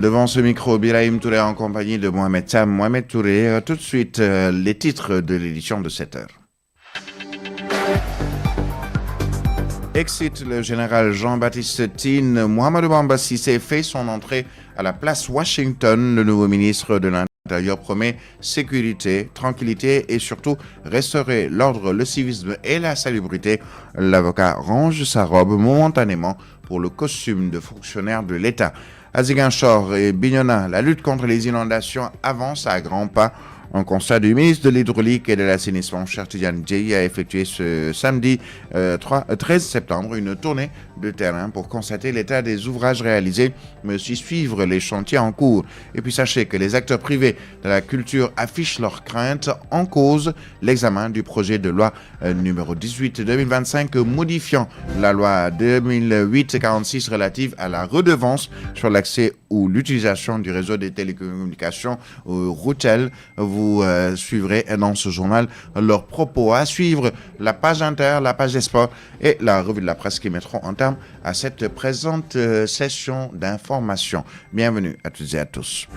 Devant ce micro, Birahim Touré en compagnie de Mohamed Sam. Mohamed Touré, tout de suite, les titres de l'édition de 7 heures. Excite le général Jean-Baptiste Tine. Mouhamadou Bamba Cissé fait son entrée à la place Washington. Le nouveau ministre de l'Intérieur promet sécurité, tranquillité et surtout restaurer l'ordre, le civisme et la salubrité. L'avocat range sa robe momentanément pour le costume de fonctionnaire de l'État. À Ziguinchor et Bignona, la lutte contre les inondations avance à grands pas. Un constat du ministre de l'Hydraulique et de l'Assainissement, Cheikh Tidiane Dièye, a effectué ce samedi 13 septembre une tournée de terrain pour constater l'état des ouvrages réalisés, mais aussi suivre les chantiers en cours. Et puis sachez que les acteurs privés de la culture affichent leurs craintes en cause l'examen du projet de loi numéro 18-2025 modifiant la loi 2008-46 relative à la redevance sur l'accès ou l'utilisation du réseau des télécommunications ROUTEL. Vous suivrez dans ce journal leurs propos. À suivre la page Inter, la page des sports et la revue de la presse qui mettront en terme à cette présente session d'information. Bienvenue à toutes et à tous.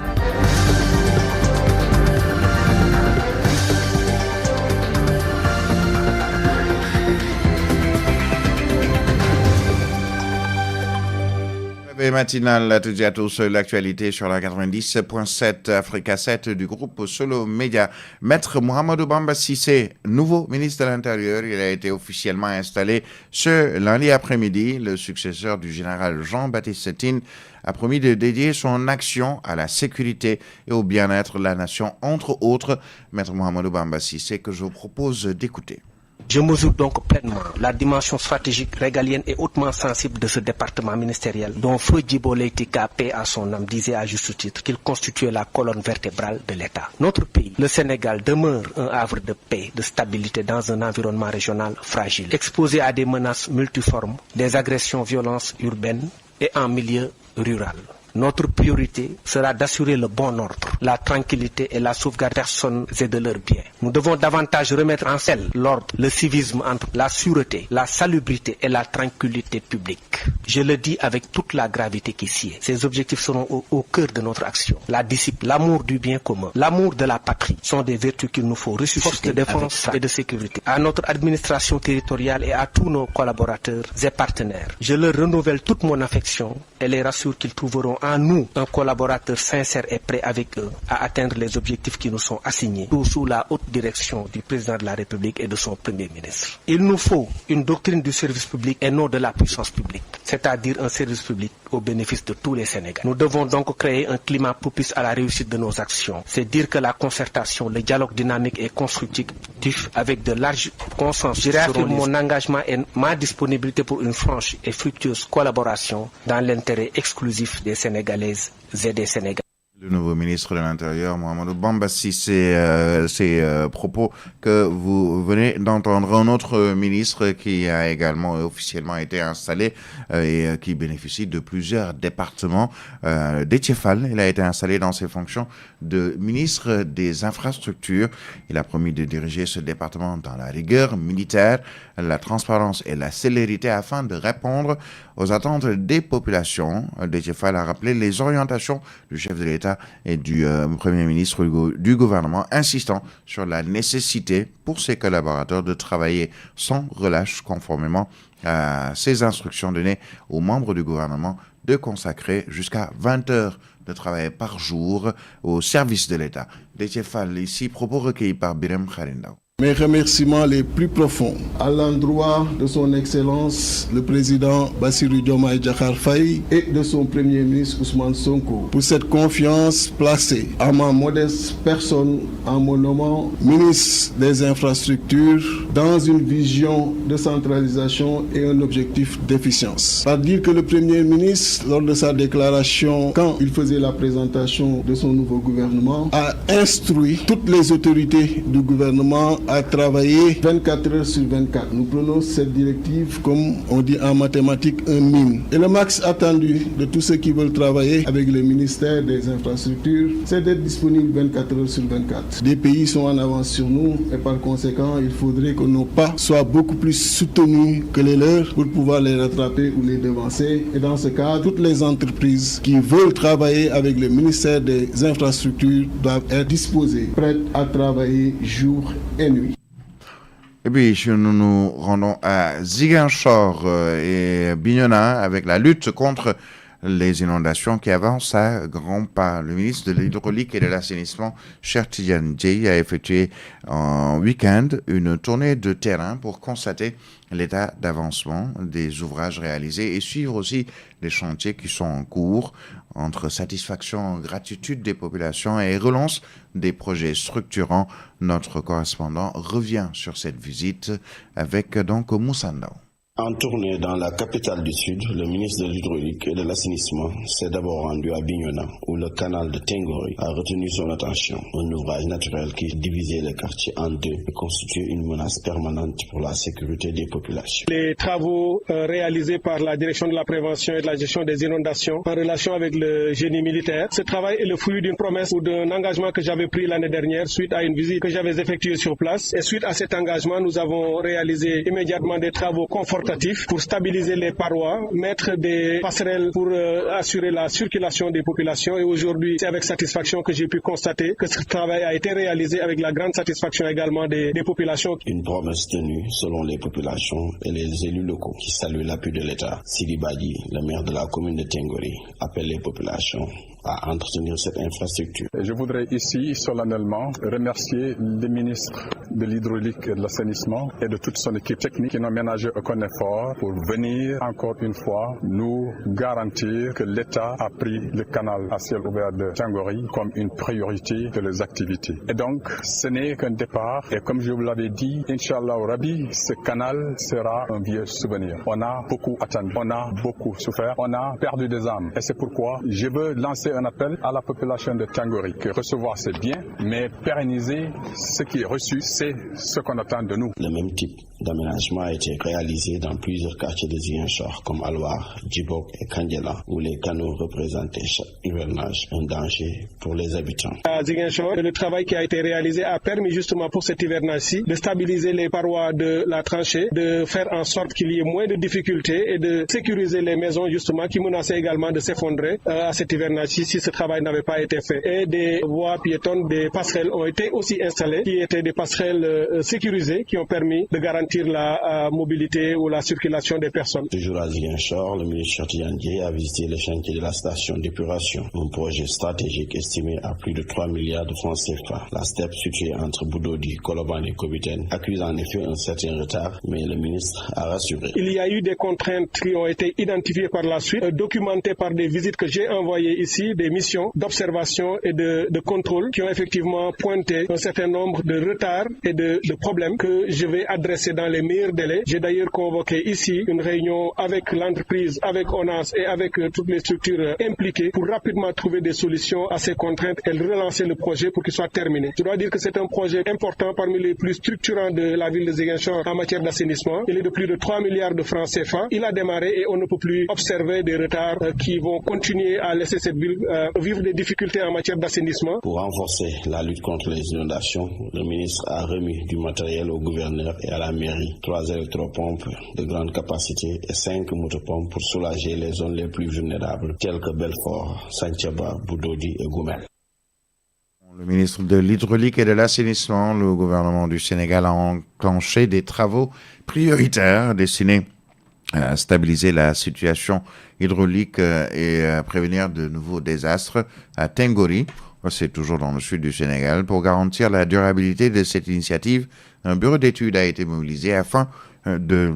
Matinale à toutes et à tous, l'actualité sur la 90.7 Africa 7 du groupe Solo Média. Maître Mouhamadou Bamba Cissé, nouveau ministre de l'Intérieur, il a été officiellement installé ce lundi après-midi. Le successeur du général Jean-Baptiste Tine a promis de dédier son action à la sécurité et au bien-être de la nation, entre autres. Maître Mouhamadou Bamba Cissé, que je vous propose d'écouter. Je mesure donc pleinement la dimension stratégique, régalienne et hautement sensible de ce département ministériel dont Feu Djibo Leyti Ka, paix à son âme, disait à juste titre qu'il constituait la colonne vertébrale de l'État. Notre pays, le Sénégal, demeure un havre de paix, de stabilité dans un environnement régional fragile, exposé à des menaces multiformes, des agressions, violences urbaines et en milieu rural. Notre priorité sera d'assurer le bon ordre, la tranquillité et la sauvegarde des personnes et de leurs biens. Nous devons davantage remettre en selle l'ordre, le civisme entre la sûreté, la salubrité et la tranquillité publique. Je le dis avec toute la gravité qui sied. Ces objectifs seront au cœur de notre action. La discipline, l'amour du bien commun, l'amour de la patrie sont des vertus qu'il nous faut ressusciter de défense et de sécurité. À notre administration territoriale et à tous nos collaborateurs et partenaires, je leur renouvelle toute mon affection et les rassure qu'ils trouveront en nous un collaborateur sincère et prêt avec eux à atteindre les objectifs qui nous sont assignés, tout sous la haute direction du président de la République et de son premier ministre. Il nous faut une doctrine du service public et non de la puissance publique, c'est-à-dire un service public au bénéfice de tous les Sénégalais. Nous devons donc créer un climat propice à la réussite de nos actions. C'est dire que la concertation, le dialogue dynamique et constructif avec de larges consensus. Je réaffirme mon engagement et ma disponibilité pour une franche et fructueuse collaboration dans l'intérêt exclusif des Sénégalaises et des Sénégalais. Le nouveau ministre de l'Intérieur, Mouhamadou Bamba Cissé, ces propos que vous venez d'entendre. Un autre ministre qui a également officiellement été installé et qui bénéficie de plusieurs départements, Déthié Fall, il a été installé dans ses fonctions de ministre des Infrastructures. Il a promis de diriger ce département dans la rigueur militaire, la transparence et la célérité afin de répondre aux attentes des populations. Déthié Fall a rappelé les orientations du chef de l'État et du Premier ministre du gouvernement, insistant sur la nécessité pour ses collaborateurs de travailler sans relâche conformément à ces instructions données aux membres du gouvernement de consacrer jusqu'à 20 heures de travail par jour au service de l'État. Déthié Fall, ici, propos recueillis par Birem Kharindao. Mes remerciements les plus profonds à l'endroit de son Excellence le Président Bassirou Diomaye Diakhar Faye et de son Premier ministre Ousmane Sonko pour cette confiance placée à ma modeste personne en me nommant ministre des Infrastructures dans une vision de centralisation et un objectif d'efficience. Par dire que le Premier ministre, lors de sa déclaration, quand il faisait la présentation de son nouveau gouvernement, a instruit toutes les autorités du gouvernement à travailler 24 heures sur 24. Nous prenons cette directive, comme on dit en mathématiques, un mine. Et le max attendu de tous ceux qui veulent travailler avec le ministère des Infrastructures, c'est d'être disponible 24 heures sur 24. Des pays sont en avance sur nous et par conséquent, il faudrait que nos pas soient beaucoup plus soutenus que les leurs pour pouvoir les rattraper ou les devancer. Et dans ce cas, toutes les entreprises qui veulent travailler avec le ministère des Infrastructures doivent être disposées, prêtes à travailler jour et nuit. Et puis, nous nous rendons à Ziguinchor et Bignona avec la lutte contre les inondations qui avancent à grands pas. Le ministre de l'Hydraulique et de l'Assainissement, Cheikh Tidiane Dièye, a effectué en week-end une tournée de terrain pour constater l'état d'avancement des ouvrages réalisés et suivre aussi les chantiers qui sont en cours. Entre satisfaction, gratitude des populations et relance des projets structurants, notre correspondant revient sur cette visite avec donc Moussa Ndao. En tournée dans la capitale du Sud, le ministre de l'Hydraulique et de l'Assainissement s'est d'abord rendu à Bignona, où le canal de Tengori a retenu son attention. Un ouvrage naturel qui divisait le quartier en deux et constituait une menace permanente pour la sécurité des populations. Les travaux réalisés par la Direction de la prévention et de la gestion des inondations en relation avec le génie militaire, ce travail est le fruit d'une promesse ou d'un engagement que j'avais pris l'année dernière suite à une visite que j'avais effectuée sur place. Et suite à cet engagement, nous avons réalisé immédiatement des travaux confortatifs pour stabiliser les parois, mettre des passerelles pour assurer la circulation des populations. Et aujourd'hui, c'est avec satisfaction que j'ai pu constater que ce travail a été réalisé avec la grande satisfaction également des populations. Une promesse tenue selon les populations et les élus locaux qui saluent l'appui de l'État. Sidi Badi, le maire de la commune de Tengori, appelle les populations à entretenir cette infrastructure. Et je voudrais ici solennellement remercier les ministres de l'Hydraulique et de l'Assainissement et de toute son équipe technique qui n'ont ménagé aucun effort pour venir encore une fois nous garantir que l'État a pris le canal à ciel ouvert de Tengori comme une priorité de leurs activités. Et donc ce n'est qu'un départ et comme je vous l'avais dit, Inch'Allah Rabbi, ce canal sera un vieux souvenir. On a beaucoup attendu, on a beaucoup souffert, on a perdu des âmes et c'est pourquoi je veux lancer un appel à la population de Tengori que recevoir c'est bien, mais pérenniser ce qui est reçu, c'est ce qu'on attend de nous. Le même type d'aménagement a été réalisé dans plusieurs quartiers de Ziguinchor comme Alwar, Djibok et Kandjela, où les canaux représentaient chaque hivernage un danger pour les habitants. À Ziguinchor, le travail qui a été réalisé a permis justement pour cet hivernage-ci de stabiliser les parois de la tranchée, de faire en sorte qu'il y ait moins de difficultés et de sécuriser les maisons justement qui menaçaient également de s'effondrer à cet hivernage-ci si ce travail n'avait pas été fait. Et des voies piétonnes, des passerelles ont été aussi installées, qui étaient des passerelles sécurisées qui ont permis de garantir la mobilité ou la circulation des personnes. Toujours à Ziguinchor, le ministre Cheikh Tidiane Dièye a visité le chantier de la station d'épuration, un projet stratégique estimé à plus de 3 milliards de francs CFA. La STEP située entre Boudodi, Colobane et Kobiten accuse en effet un certain retard, mais le ministre a rassuré. Il y a eu des contraintes qui ont été identifiées par la suite, documentées par des visites que j'ai envoyées ici, des missions d'observation et de contrôle qui ont effectivement pointé un certain nombre de retards et de problèmes que je vais adresser dans les meilleurs délais. J'ai d'ailleurs convoqué ici une réunion avec l'entreprise, avec ONAS et avec toutes les structures impliquées pour rapidement trouver des solutions à ces contraintes et relancer le projet pour qu'il soit terminé. Je dois dire que c'est un projet important parmi les plus structurants de la ville de Ziguinchor en matière d'assainissement. Il est de plus de 3 milliards de francs CFA. Il a démarré et on ne peut plus observer des retards qui vont continuer à laisser cette ville vivre des difficultés en matière d'assainissement. Pour renforcer la lutte contre les inondations, le ministre a remis du matériel au gouverneur et à la mairie. 3 électropompes de grande capacité et 5 motopompes pour soulager les zones les plus vulnérables telles que Belfort, Santhiaba, Boudodi et Goumel. Le ministre de l'Hydraulique et de l'Assainissement, le gouvernement du Sénégal a enclenché des travaux prioritaires destinés à stabiliser la situation hydraulique et à prévenir de nouveaux désastres à Tengori. C'est toujours dans le sud du Sénégal. Pour garantir la durabilité de cette initiative, un bureau d'études a été mobilisé afin de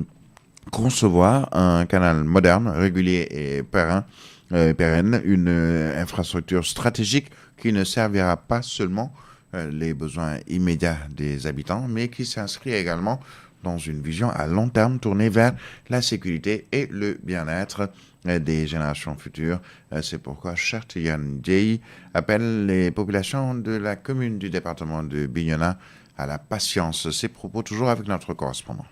concevoir un canal moderne, régulier et pérenne, une infrastructure stratégique qui ne servira pas seulement les besoins immédiats des habitants, mais qui s'inscrit également dans une vision à long terme tournée vers la sécurité et le bien-être des générations futures. C'est pourquoi Cheikh Tidiane Dièye appelle les populations de la commune du département de Bignona à la patience. Ces propos toujours avec notre correspondant.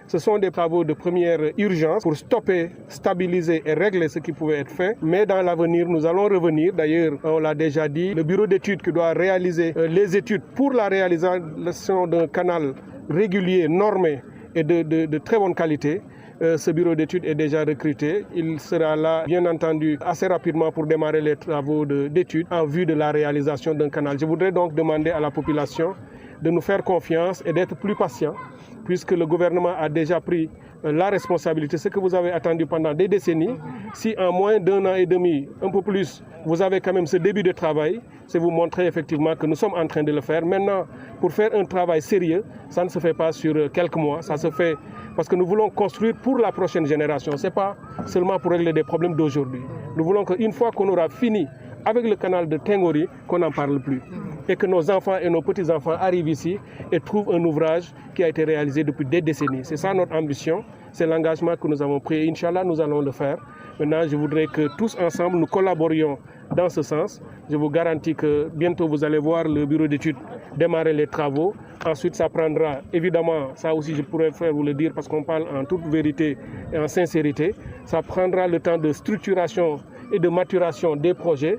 Ce sont des travaux de première urgence pour stopper, stabiliser et régler ce qui pouvait être fait. Mais dans l'avenir, nous allons revenir. D'ailleurs, on l'a déjà dit, le bureau d'études qui doit réaliser les études pour la réalisation d'un canal régulier, normé et de très bonne qualité. Ce bureau d'études est déjà recruté. Il sera là, bien entendu, assez rapidement pour démarrer les travaux d'études en vue de la réalisation d'un canal. Je voudrais donc demander à la population de nous faire confiance et d'être plus patient, puisque le gouvernement a déjà pris la responsabilité, ce que vous avez attendu pendant des décennies. Si en moins d'1 an et demi, un peu plus, vous avez quand même ce début de travail, c'est vous montrer effectivement que nous sommes en train de le faire. Maintenant, pour faire un travail sérieux, ça ne se fait pas sur quelques mois, ça se fait parce que nous voulons construire pour la prochaine génération. Ce n'est pas seulement pour régler des problèmes d'aujourd'hui. Nous voulons qu'une fois qu'on aura fini avec le canal de Tengori, qu'on n'en parle plus. Et que nos enfants et nos petits-enfants arrivent ici et trouvent un ouvrage qui a été réalisé depuis des décennies. C'est ça notre ambition, c'est l'engagement que nous avons pris. Inch'Allah, nous allons le faire. Maintenant, je voudrais que tous ensemble, nous collaborions dans ce sens. Je vous garantis que bientôt, vous allez voir le bureau d'études démarrer les travaux. Ensuite, ça prendra, évidemment, ça aussi je pourrais vous le dire parce qu'on parle en toute vérité et en sincérité, ça prendra le temps de structuration et de maturation des projets.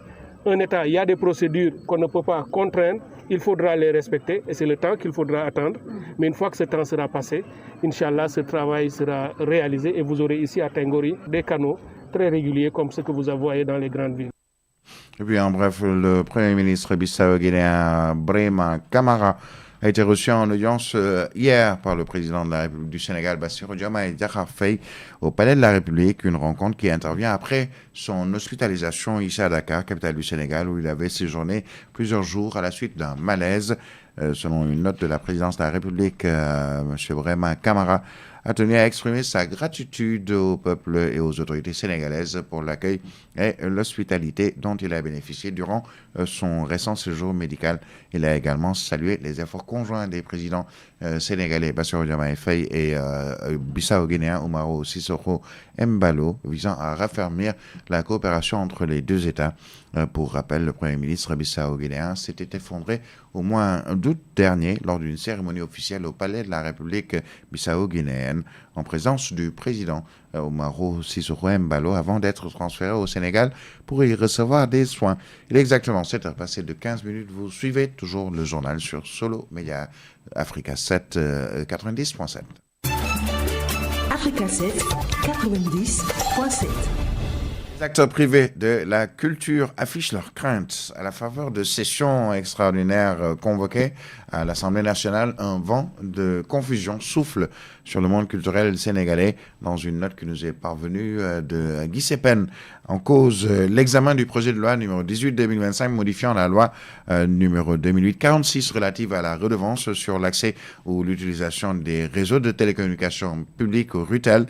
Un État, il y a des procédures qu'on ne peut pas contraindre, il faudra les respecter et c'est le temps qu'il faudra attendre. Mais une fois que ce temps sera passé, Inch'Allah, ce travail sera réalisé et vous aurez ici à Tengori des canaux très réguliers comme ceux que vous voyez dans les grandes villes. Et puis en bref, le Premier ministre bissau-guinéen Brema Camara a été reçu en audience hier par le président de la République du Sénégal, Bassirou Diomaye Diakhar Faye, au Palais de la République, une rencontre qui intervient après son hospitalisation ici à Dakar, capitale du Sénégal, où il avait séjourné plusieurs jours à la suite d'un malaise. Selon une note de la présidence de la République, M. Brema Camara a tenu à exprimer sa gratitude au peuple et aux autorités sénégalaises pour l'accueil et l'hospitalité dont il a bénéficié durant son récent séjour médical. Il a également salué les efforts conjoints des présidents sénégalais Bassirou Diomaye Faye et bissau-guinéen Umaro Sissoco Embalo visant à raffermir la coopération entre les deux États. Pour rappel, le Premier ministre bissau-guinéen s'était effondré au mois d'août dernier lors d'une cérémonie officielle au Palais de la République bissau-guinéenne en présence du président Umaro Sissoco Embalo avant d'être transféré au Sénégal pour y recevoir des soins. Il est exactement 7h passées de 15 minutes. Vous suivez toujours le journal sur Solo Média Africa 7 90.7. Africa 7 90.7. Les acteurs privés de la culture affichent leurs craintes à la faveur de sessions extraordinaires convoquées à l'Assemblée nationale. Un vent de confusion souffle sur le monde culturel sénégalais dans une note qui nous est parvenue de Guy Sepen. En cause, l'examen du projet de loi numéro 18-2025 modifiant la loi numéro 2008-46 relative à la redevance sur l'accès ou l'utilisation des réseaux de télécommunications publiques au RUTEL.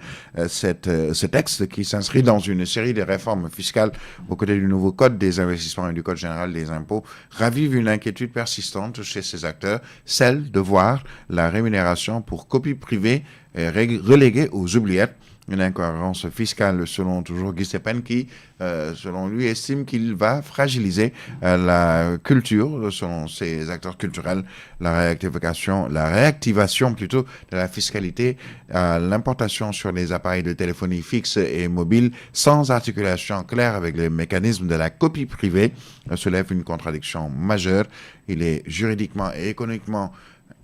Ce texte qui s'inscrit dans une série de réformes fiscales aux côtés du nouveau Code des investissements et du Code général des impôts ravive une inquiétude persistante chez ces acteurs, celle de voir la rémunération pour copie privée reléguée aux oubliettes. Une incohérence fiscale selon toujours Guy Sepen qui, selon lui, estime qu'il va fragiliser la culture, selon ces acteurs culturels, la réactivation plutôt de la fiscalité à l'importation sur les appareils de téléphonie fixe et mobile sans articulation claire avec les mécanismes de la copie privée soulève une contradiction majeure. Il est juridiquement et économiquement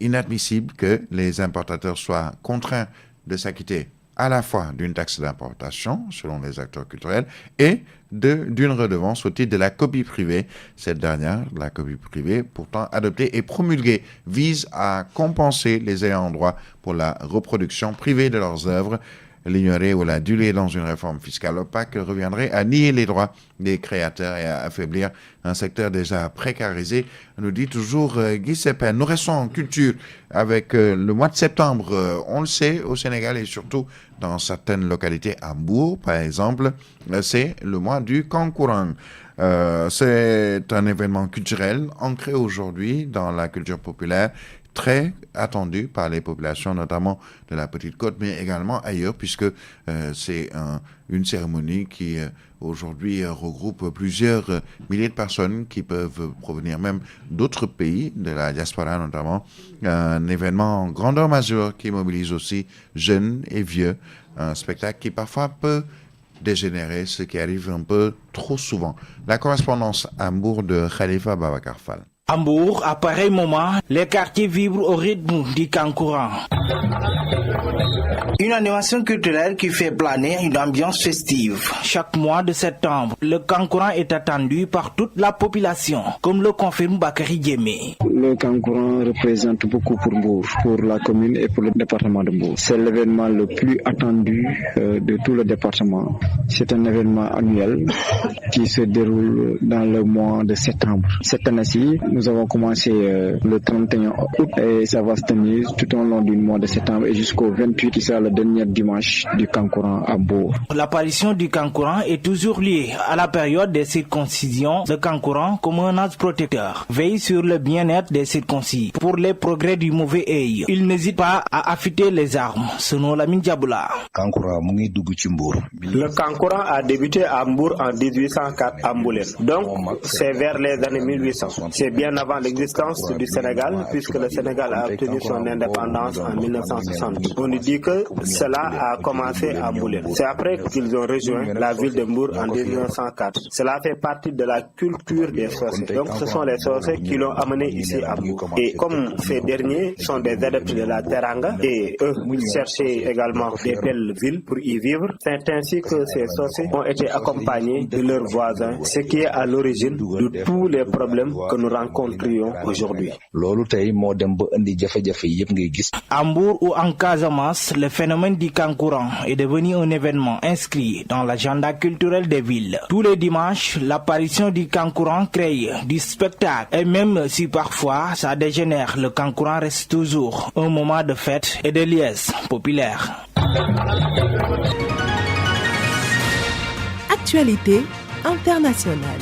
inadmissible que les importateurs soient contraints de s'acquitter à la fois d'une taxe d'importation, selon les acteurs culturels, et d'une redevance au titre de la copie privée. Cette dernière, la copie privée, pourtant adoptée et promulguée, vise à compenser les ayants droit pour la reproduction privée de leurs œuvres. L'ignorer ou la diluer dans une réforme fiscale opaque reviendrait à nier les droits des créateurs et à affaiblir un secteur déjà précarisé, nous dit toujours Guy Sepen. Nous restons en culture avec le mois de septembre. On le sait, au Sénégal et surtout dans certaines localités, à Mbour par exemple, c'est le mois du Kankourang. C'est un événement culturel ancré aujourd'hui dans la culture populaire, très attendu par les populations, notamment de la Petite Côte, mais également ailleurs, puisque c'est une cérémonie qui aujourd'hui regroupe plusieurs milliers de personnes qui peuvent provenir même d'autres pays, de la diaspora notamment. Un événement en grandeur majeure qui mobilise aussi jeunes et vieux. Un spectacle qui parfois peut dégénérer, ce qui arrive un peu trop souvent. La correspondance à Mbour de Khalifa Babacar Fall. À Mbour, à pareil moment, les quartiers vibrent au rythme du Kankourang. Une animation culturelle qui fait planer une ambiance festive. Chaque mois de septembre, le Kankourang est attendu par toute la population, comme le confirme Bakary Diémé. Le Kankourang représente beaucoup pour Mbour, pour la commune et pour le département de Mbour. C'est l'événement le plus attendu de tout le département. C'est un événement annuel qui se déroule dans le mois de septembre. Cette année-ci, nous avons commencé le 31 août et ça va se tenir tout au long du mois de septembre et jusqu'au 28 qui sera le dernier dimanche du Kankourang à Mbour. L'apparition du Kankourang est toujours liée à la période des circoncisions. Le Kankourang, comme un ange protecteur, veille sur le bien-être des circoncis. Pour les progrès du mauvais œil, il n'hésite pas à affûter les armes, selon Lamine Diaboula. Le Kankourang a débuté à Mbour en 1804 à Mboulé. Donc, c'est vers les années 1800. C'est bien avant l'existence du Sénégal, puisque le Sénégal a obtenu son indépendance en 1960. On nous dit que cela a commencé à Mboulé. C'est après qu'ils ont rejoint la ville de Mbour en 1904. Cela fait partie de la culture des sorciers. Donc, ce sont les sorciers qui l'ont amené ici à Mbour. Et comme ces derniers sont des adeptes de la Teranga, et eux cherchaient également des belles villes pour y vivre, c'est ainsi que ces sorciers ont été accompagnés de leurs voisins, ce qui est à l'origine de tous les problèmes que nous rencontrions aujourd'hui. À Mbour ou en Casamance, le phénomène du Kankourang est devenu un événement inscrit dans l'agenda culturel des villes. Tous les dimanches, l'apparition du Kankourang crée du spectacle. Et même si parfois ça dégénère, le Kankourang reste toujours un moment de fête et de liesse populaire. Actualité internationale.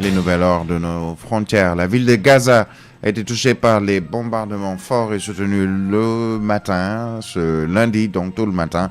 Les nouvelles hors de nos frontières. La ville de Gaza a été touchée par les bombardements forts et soutenus le matin, ce lundi, donc tôt le matin.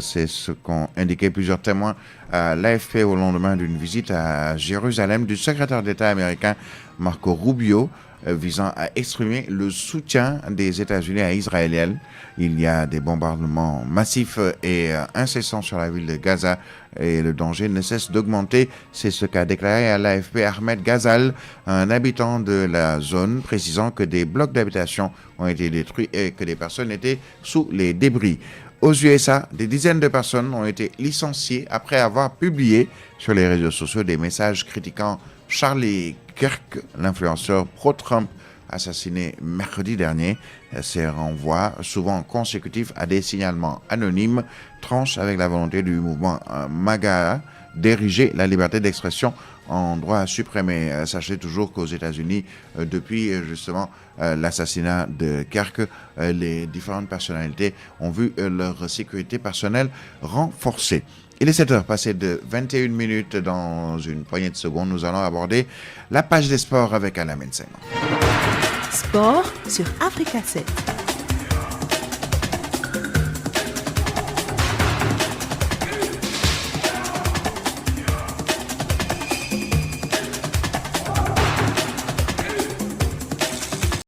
C'est ce qu'ont indiqué plusieurs témoins à l'AFP au lendemain d'une visite à Jérusalem du secrétaire d'État américain Marco Rubio, visant à exprimer le soutien des États-Unis à Israël. Il y a des bombardements massifs et incessants sur la ville de Gaza et le danger ne cesse d'augmenter. C'est ce qu'a déclaré à l'AFP Ahmed Ghazal, un habitant de la zone, précisant que des blocs d'habitation ont été détruits et que des personnes étaient sous les débris. Aux USA, des dizaines de personnes ont été licenciées après avoir publié sur les réseaux sociaux des messages critiquant Charlie Kirk, l'influenceur pro-Trump assassiné mercredi dernier. Ces renvois, souvent consécutifs à des signalements anonymes, tranchent avec la volonté du mouvement MAGA d'ériger la liberté d'expression en droit suprême. Sachez toujours qu'aux États-Unis, depuis justement l'assassinat de Kirk, les différentes personnalités ont vu leur sécurité personnelle renforcée. Il est 7h passé de 21 minutes. Dans une poignée de secondes, nous allons aborder la page des sports avec Alain Menseng. Sport sur Africa 7.